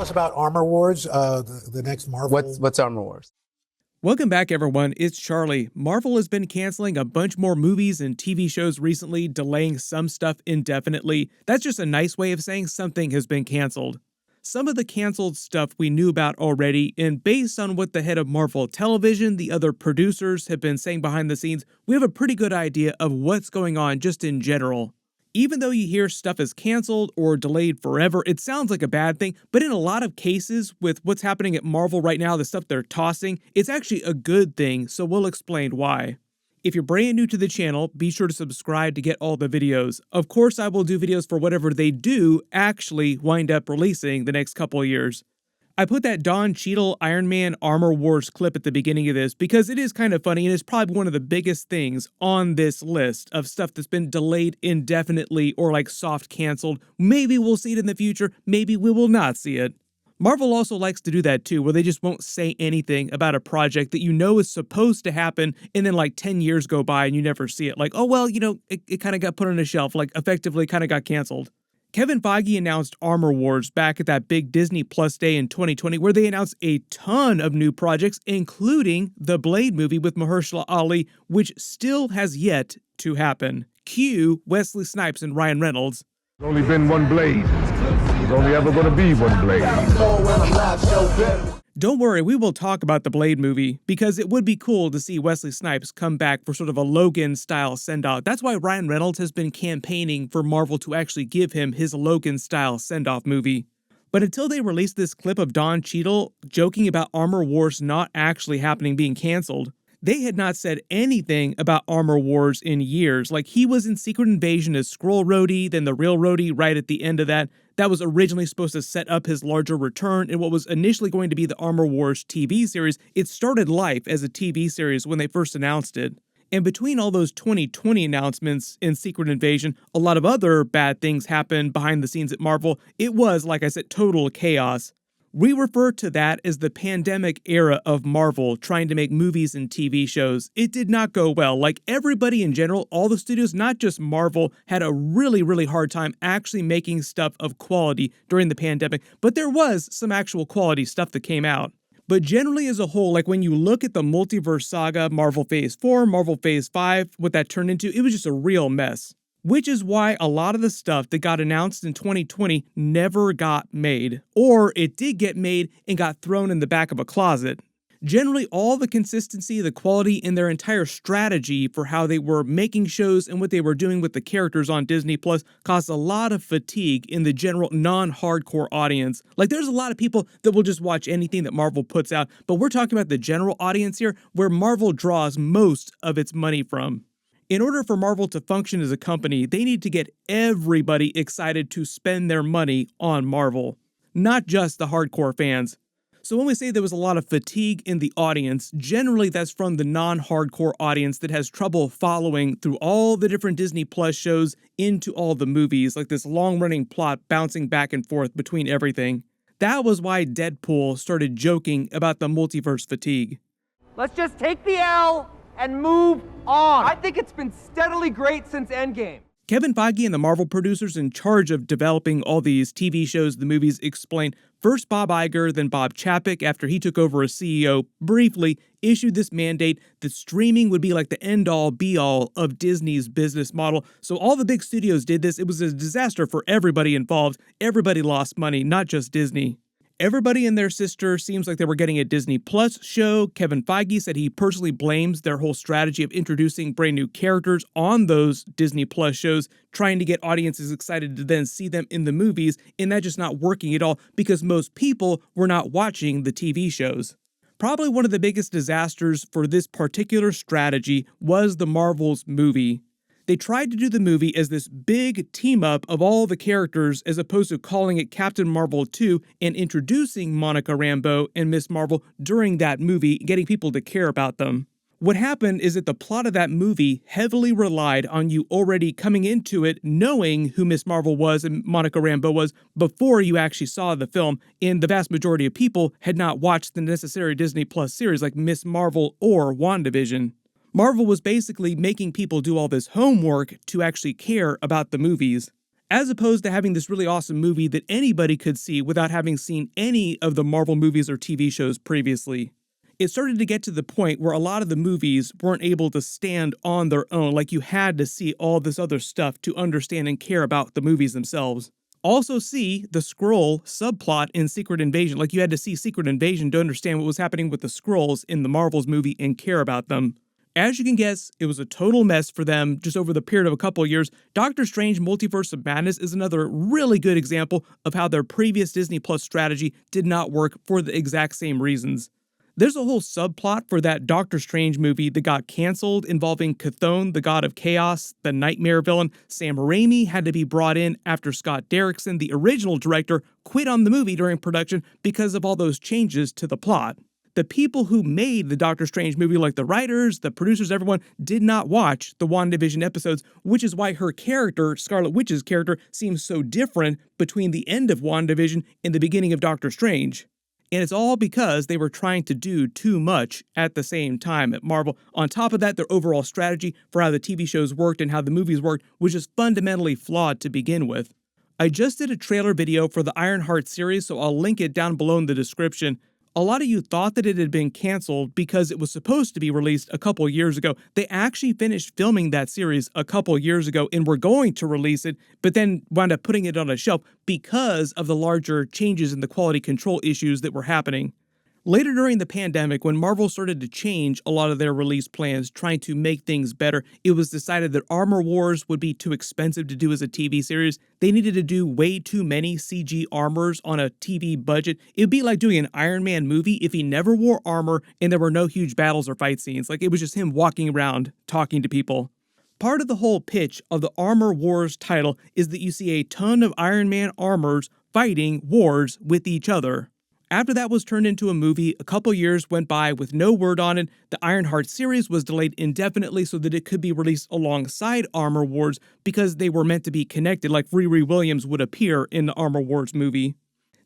us about Armor Wars, the next Marvel? What's Armor Wars? Welcome back, everyone. It's Charlie. Marvel has been canceling a bunch more movies and TV shows recently, delaying some stuff indefinitely. That's just a nice way of saying something has been canceled. Some of the canceled stuff we knew about already, and based on what the head of Marvel Television, the other producers, have been saying behind the scenes, we have a pretty good idea of what's going on just in general. Even though you hear stuff is canceled or delayed forever, it sounds like a bad thing, but in a lot of cases, with what's happening at Marvel right now, the stuff they're tossing, it's actually a good thing, so we'll explain why. If you're brand new to the channel, be sure to subscribe to get all the videos. Of course, I will do videos for whatever they do actually wind up releasing the next couple of years. I put that Don Cheadle Iron Man Armor Wars clip at the beginning of this because it is kind of funny and it's probably one of the biggest things on this list of stuff that's been delayed indefinitely or like soft canceled. Maybe we'll see it in the future, maybe we will not see it. Marvel also likes to do that too, where they just won't say anything about a project that you know is supposed to happen and then like 10 years go by and you never see it. Like, oh well, you know, it kind of got put on a shelf, like effectively kind of got canceled. Kevin Feige announced Armor Wars back at that big Disney Plus day in 2020 where they announced a ton of new projects, including the Blade movie with Mahershala Ali, which still has yet to happen. Cue Wesley Snipes and Ryan Reynolds. There's only been one Blade. There's only ever going to be one Blade. Don't worry, we will talk about the Blade movie, because it would be cool to see Wesley Snipes come back for sort of a Logan-style send-off. That's why Ryan Reynolds has been campaigning for Marvel to actually give him his Logan-style send-off movie. But until they released this clip of Don Cheadle joking about Armor Wars not actually happening, being canceled, they had not said anything about Armor Wars in years. Like, he was in Secret Invasion as Skrull Rhodey, then the real Rhodey right at the end of that. That was originally supposed to set up his larger return in what was initially going to be the Armor Wars TV series. It started life as a TV series when they first announced it. And between all those 2020 announcements in Secret Invasion, a lot of other bad things happened behind the scenes at Marvel. It was, like I said, total chaos. We refer to that as the pandemic era of Marvel trying to make movies and TV shows. It did not go well. Like everybody in general, all the studios, not just Marvel, had a really, really hard time actually making stuff of quality during the pandemic. But there was some actual quality stuff that came out. But generally as a whole, like when you look at the multiverse saga, Marvel Phase 4, Marvel Phase 5, what that turned into, it was just a real mess. Which is why a lot of the stuff that got announced in 2020 never got made. Or it did get made and got thrown in the back of a closet. Generally, all the consistency, the quality, and their entire strategy for how they were making shows and what they were doing with the characters on Disney Plus caused a lot of fatigue in the general non-hardcore audience. Like, there's a lot of people that will just watch anything that Marvel puts out, but we're talking about the general audience here, where Marvel draws most of its money from. In order for Marvel to function as a company, they need to get everybody excited to spend their money on Marvel, not just the hardcore fans. So when we say there was a lot of fatigue in the audience, generally that's from the non-hardcore audience that has trouble following through all the different Disney Plus shows into all the movies, like this long-running plot bouncing back and forth between everything. That was why Deadpool started joking about the multiverse fatigue. Let's just take the L and move on. I think it's been steadily great since Endgame. Kevin Feige and the Marvel producers in charge of developing all these TV shows, the movies, explained first Bob Iger, then Bob Chapek, after he took over as CEO, briefly issued this mandate that streaming would be like the end-all, be-all of Disney's business model. So all the big studios did this. It was a disaster for everybody involved. Everybody lost money, not just Disney. Everybody and their sister seems like they were getting a Disney Plus show. Kevin Feige said he personally blames their whole strategy of introducing brand new characters on those Disney Plus shows, trying to get audiences excited to then see them in the movies, and that just not working at all because most people were not watching the TV shows. Probably one of the biggest disasters for this particular strategy was the Marvel's movie. They tried to do the movie as this big team-up of all the characters as opposed to calling it Captain Marvel 2 and introducing Monica Rambeau and Miss Marvel during that movie, getting people to care about them. What happened is that the plot of that movie heavily relied on you already coming into it knowing who Miss Marvel was and Monica Rambeau was before you actually saw the film, and the vast majority of people had not watched the necessary Disney Plus series like Miss Marvel or WandaVision. Marvel was basically making people do all this homework to actually care about the movies. as opposed to having this really awesome movie that anybody could see without having seen any of the Marvel movies or TV shows previously. It started to get to the point where a lot of the movies weren't able to stand on their own, like you had to see all this other stuff to understand and care about the movies themselves. Also see the Skrull subplot in Secret Invasion, like you had to see Secret Invasion to understand what was happening with the Skrulls in the Marvels movie and care about them. As you can guess, it was a total mess for them just over the period of a couple of years. Doctor Strange Multiverse of Madness is another really good example of how their previous Disney Plus strategy did not work for the exact same reasons. There's a whole subplot for that Doctor Strange movie that got canceled involving Chthon, the god of chaos, the nightmare villain. Sam Raimi had to be brought in after Scott Derrickson, the original director, quit on the movie during production because of all those changes to the plot. The people who made the Doctor Strange movie, like the writers, the producers, everyone, did not watch the WandaVision episodes, which is why her character, Scarlet Witch's character, seems so different between the end of WandaVision and the beginning of Doctor Strange. And it's all because they were trying to do too much at the same time at Marvel. On top of that, their overall strategy for how the TV shows worked and how the movies worked was just fundamentally flawed to begin with. I just did a trailer video for the Ironheart series, so I'll link it down below in the description. A lot of you thought that it had been canceled because it was supposed to be released a couple years ago. They actually finished filming that series a couple years ago and were going to release it, but then wound up putting it on a shelf because of the larger changes in the quality control issues that were happening. Later during the pandemic, when Marvel started to change a lot of their release plans, trying to make things better, it was decided that Armor Wars would be too expensive to do as a TV series. They needed to do way too many CG armors on a TV budget. It would be like doing an Iron Man movie if he never wore armor and there were no huge battles or fight scenes. Like, it was just him walking around, talking to people. Part of the whole pitch of the Armor Wars title is that you see a ton of Iron Man armors fighting wars with each other. After that was turned into a movie, a couple years went by with no word on it. The Ironheart series was delayed indefinitely so that it could be released alongside Armor Wars because they were meant to be connected, like Riri Williams would appear in the Armor Wars movie.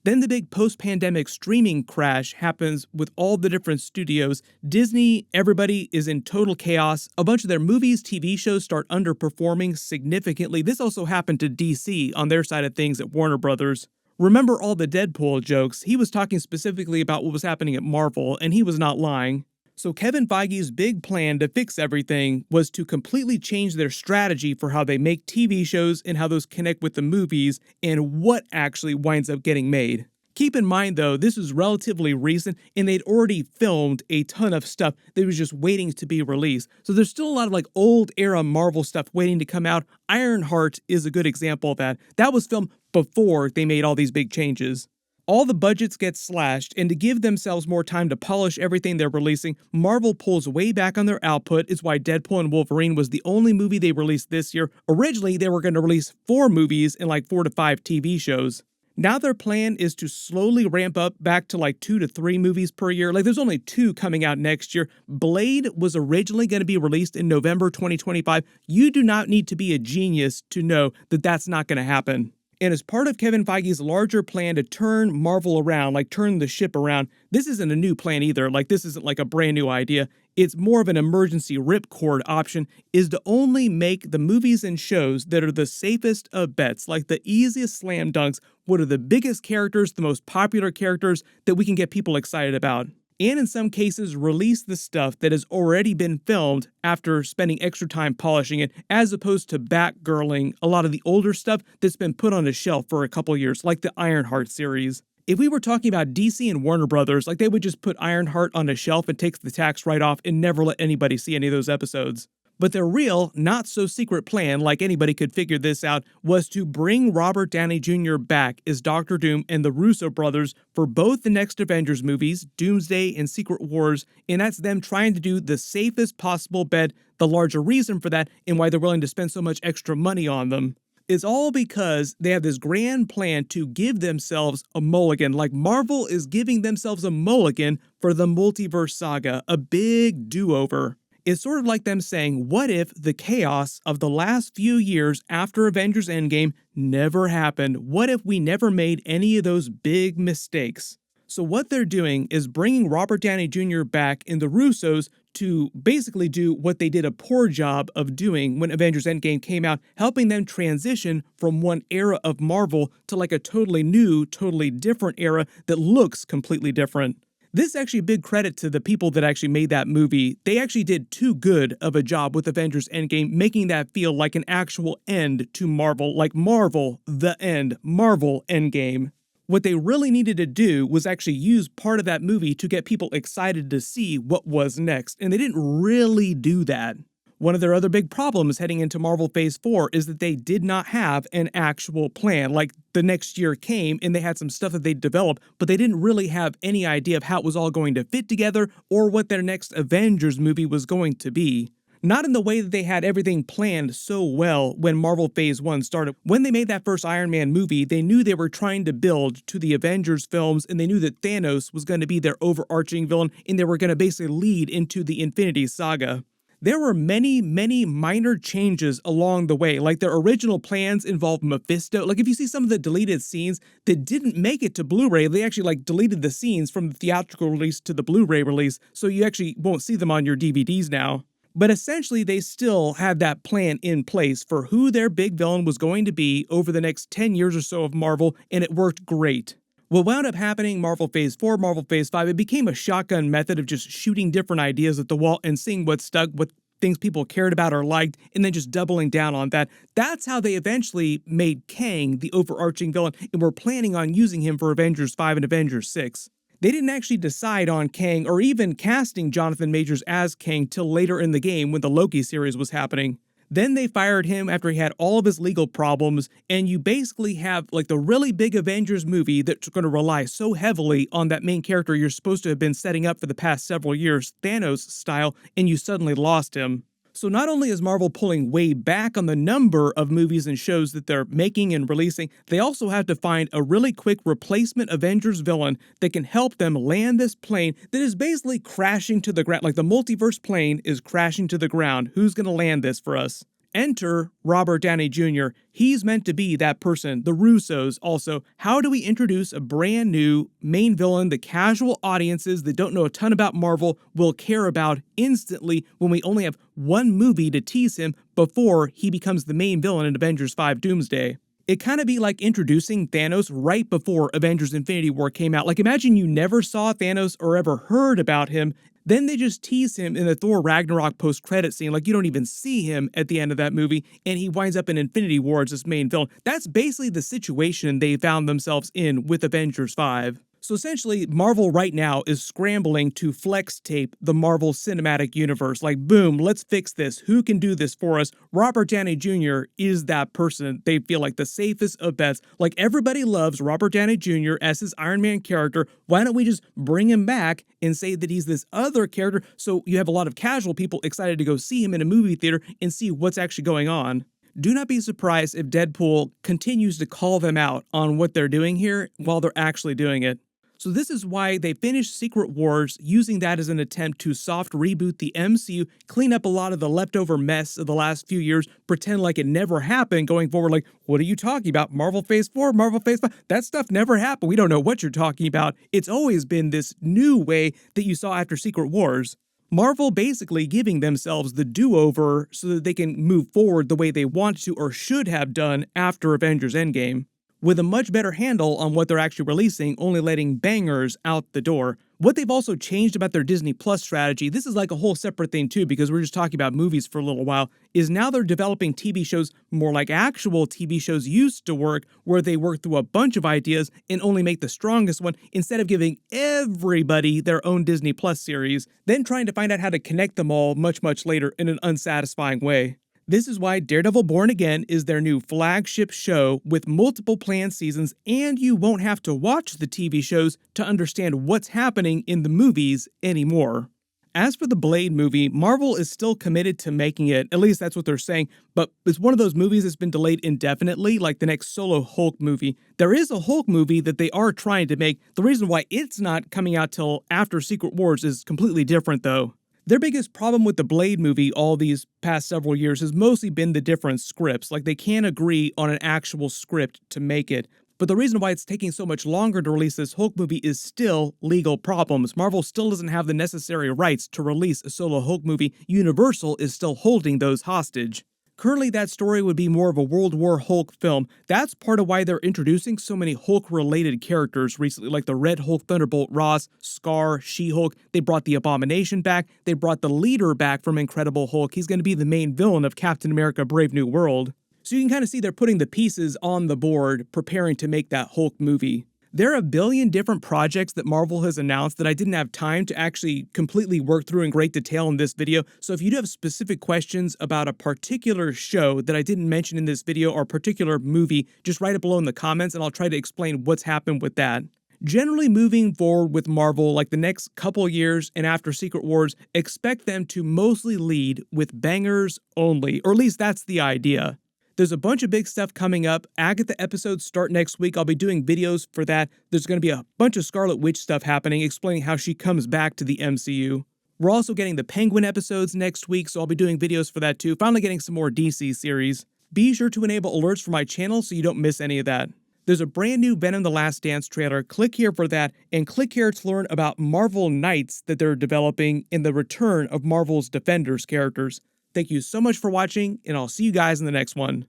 Then the big post-pandemic streaming crash happens with all the different studios. Disney, everybody is in total chaos. A bunch of their movies, TV shows start underperforming significantly. This also happened to DC on their side of things at Warner Brothers. Remember all the Deadpool jokes? He was talking specifically about what was happening at Marvel, and he was not lying. So Kevin Feige's big plan to fix everything was to completely change their strategy for how they make TV shows and how those connect with the movies and what actually winds up getting made. Keep in mind, though, this is relatively recent, and they'd already filmed a ton of stuff that was just waiting to be released. So there's still a lot of like old-era Marvel stuff waiting to come out. Ironheart is a good example of that. That was filmed before they made all these big changes. All the budgets get slashed, and to give themselves more time to polish everything they're releasing, Marvel pulls way back on their output. It's why Deadpool and Wolverine was the only movie they released this year. Originally, they were going to release 4 movies and like 4 to 5 TV shows. Now their plan is to slowly ramp up back to like 2 to 3 movies per year. Like, there's only 2 coming out next year. Blade was originally going to be released in November 2025. You do not need to be a genius to know that that's not going to happen. And as part of Kevin Feige's larger plan to turn Marvel around, like turn the ship around, this isn't a new plan either. Like, this isn't like a brand new idea. It's more of an emergency ripcord option, is to only make the movies and shows that are the safest of bets, like the easiest slam dunks. What are the biggest characters, the most popular characters that we can get people excited about? And in some cases, release the stuff that has already been filmed after spending extra time polishing it, as opposed to backgirling a lot of the older stuff that's been put on a shelf for a couple years, like the Ironheart series. If we were talking about DC and Warner Brothers, like, they would just put Ironheart on a shelf and take the tax write-off and never let anybody see any of those episodes. But their real, not-so-secret plan, like anybody could figure this out, was to bring Robert Downey Jr. back as Doctor Doom and the Russo brothers for both the next Avengers movies, Doomsday and Secret Wars, and that's them trying to do the safest possible bet. The larger reason for that, and why they're willing to spend so much extra money on them, is all because they have this grand plan to give themselves a mulligan. Like, Marvel is giving themselves a mulligan for the multiverse saga, a big do-over. It's sort of like them saying, what if the chaos of the last few years after Avengers Endgame never happened? What if we never made any of those big mistakes? So what they're doing is bringing Robert Downey Jr. back and the Russos to basically do what they did a poor job of doing when Avengers Endgame came out, helping them transition from one era of Marvel to like a totally new, totally different era that looks completely different. This is actually a big credit to the people that actually made that movie. They actually did too good of a job with Avengers Endgame, making that feel like an actual end to Marvel, like Marvel, the end, Marvel Endgame. What they really needed to do was actually use part of that movie to get people excited to see what was next, and they didn't really do that. One of their other big problems heading into Marvel Phase 4 is that they did not have an actual plan. Like, the next year came and they had some stuff that they developed, but they didn't really have any idea of how it was all going to fit together or what their next Avengers movie was going to be. Not in the way that they had everything planned so well when Marvel Phase 1 started. When they made that first Iron Man movie, they knew they were trying to build to the Avengers films, and they knew that Thanos was going to be their overarching villain, and they were going to basically lead into the Infinity Saga. There were many, many minor changes along the way. Like, their original plans involved Mephisto. Like, if you see some of the deleted scenes that didn't make it to Blu-ray, they actually deleted the scenes from the theatrical release to the Blu-ray release, so you actually won't see them on your DVDs now. But essentially, they still had that plan in place for who their big villain was going to be over the next 10 years or so of Marvel, and it worked great. What wound up happening, Marvel Phase 4, Marvel Phase 5, it became a shotgun method of just shooting different ideas at the wall and seeing what stuck, what things people cared about or liked, and then just doubling down on that. That's how they eventually made Kang the overarching villain, and were planning on using him for Avengers 5 and Avengers 6. They didn't actually decide on Kang or even casting Jonathan Majors as Kang till later in the game when the Loki series was happening. Then they fired him after he had all of his legal problems, and you basically have like the really big Avengers movie that's going to rely so heavily on that main character you're supposed to have been setting up for the past several years, Thanos style, and you suddenly lost him. So not only is Marvel pulling way back on the number of movies and shows that they're making and releasing, they also have to find a really quick replacement Avengers villain that can help them land this plane that is basically crashing to the ground. Like, the multiverse plane is crashing to the ground. Who's going to land this for us? Enter Robert Downey Jr. He's meant to be that person. The Russos also. How do we introduce a brand new main villain that casual audiences that don't know a ton about Marvel will care about instantly when we only have one movie to tease him before he becomes the main villain in Avengers 5 Doomsday? It kind of be like introducing Thanos right before Avengers Infinity War came out. Like, imagine you never saw Thanos or ever heard about him. Then they just tease him in the Thor Ragnarok post-credit scene, like you don't even see him at the end of that movie, and he winds up in Infinity War as this main villain. That's basically the situation they found themselves in with Avengers 5. So essentially, Marvel right now is scrambling to flex tape the Marvel Cinematic Universe. Like, boom, let's fix this. Who can do this for us? Robert Downey Jr. is that person. They feel like the safest of bets. Like, everybody loves Robert Downey Jr. as his Iron Man character. Why don't we just bring him back and say that he's this other character, so you have a lot of casual people excited to go see him in a movie theater and see what's actually going on. Do not be surprised if Deadpool continues to call them out on what they're doing here while they're actually doing it. So this is why they finished Secret Wars, using that as an attempt to soft reboot the MCU, clean up a lot of the leftover mess of the last few years, pretend like it never happened going forward. Like, what are you talking about? Marvel Phase 4, Marvel Phase 5? That stuff never happened. We don't know what you're talking about. It's always been this new way that you saw after Secret Wars. Marvel basically giving themselves the do-over so that they can move forward the way they want to or should have done after Avengers Endgame, with a much better handle on what they're actually releasing, only letting bangers out the door. What they've also changed about their Disney Plus strategy, this is like a whole separate thing too, because we're just talking about movies for a little while, is now they're developing TV shows more like actual TV shows used to work, where they work through a bunch of ideas and only make the strongest one, instead of giving everybody their own Disney Plus series, then trying to find out how to connect them all much, much later in an unsatisfying way. This is why Daredevil Born Again is their new flagship show with multiple planned seasons, and you won't have to watch the TV shows to understand what's happening in the movies anymore. As for the Blade movie, Marvel is still committed to making it, at least that's what they're saying, but it's one of those movies that's been delayed indefinitely, like the next solo Hulk movie. There is a Hulk movie that they are trying to make. The reason why it's not coming out till after Secret Wars is completely different though. Their biggest problem with the Blade movie all these past several years has mostly been the different scripts. Like, they can't agree on an actual script to make it. But the reason why it's taking so much longer to release this Hulk movie is still legal problems. Marvel still doesn't have the necessary rights to release a solo Hulk movie. Universal is still holding those hostage. Currently, that story would be more of a World War Hulk film. That's part of why they're introducing so many Hulk-related characters recently, like the Red Hulk, Thunderbolt Ross, Scar, She-Hulk. They brought the Abomination back. They brought the leader back from Incredible Hulk. He's going to be the main villain of Captain America: Brave New World. So you can kind of see they're putting the pieces on the board, preparing to make that Hulk movie. There are a billion different projects that Marvel has announced that I didn't have time to actually completely work through in great detail in this video. So if you do have specific questions about a particular show that I didn't mention in this video or a particular movie, just write it below in the comments and I'll try to explain what's happened with that. Generally moving forward with Marvel, like the next couple years and after Secret Wars, expect them to mostly lead with bangers only, or at least that's the idea. There's a bunch of big stuff coming up. Agatha episodes start next week. I'll be doing videos for that. There's going to be a bunch of Scarlet Witch stuff happening, explaining how she comes back to the MCU. We're also getting the Penguin episodes next week, so I'll be doing videos for that too. Finally getting some more DC series. Be sure to enable alerts for my channel so you don't miss any of that. There's a brand new Venom: The Last Dance trailer. Click here for that, and click here to learn about Marvel Knights that they're developing and the return of Marvel's Defenders characters. Thank you so much for watching, and I'll see you guys in the next one.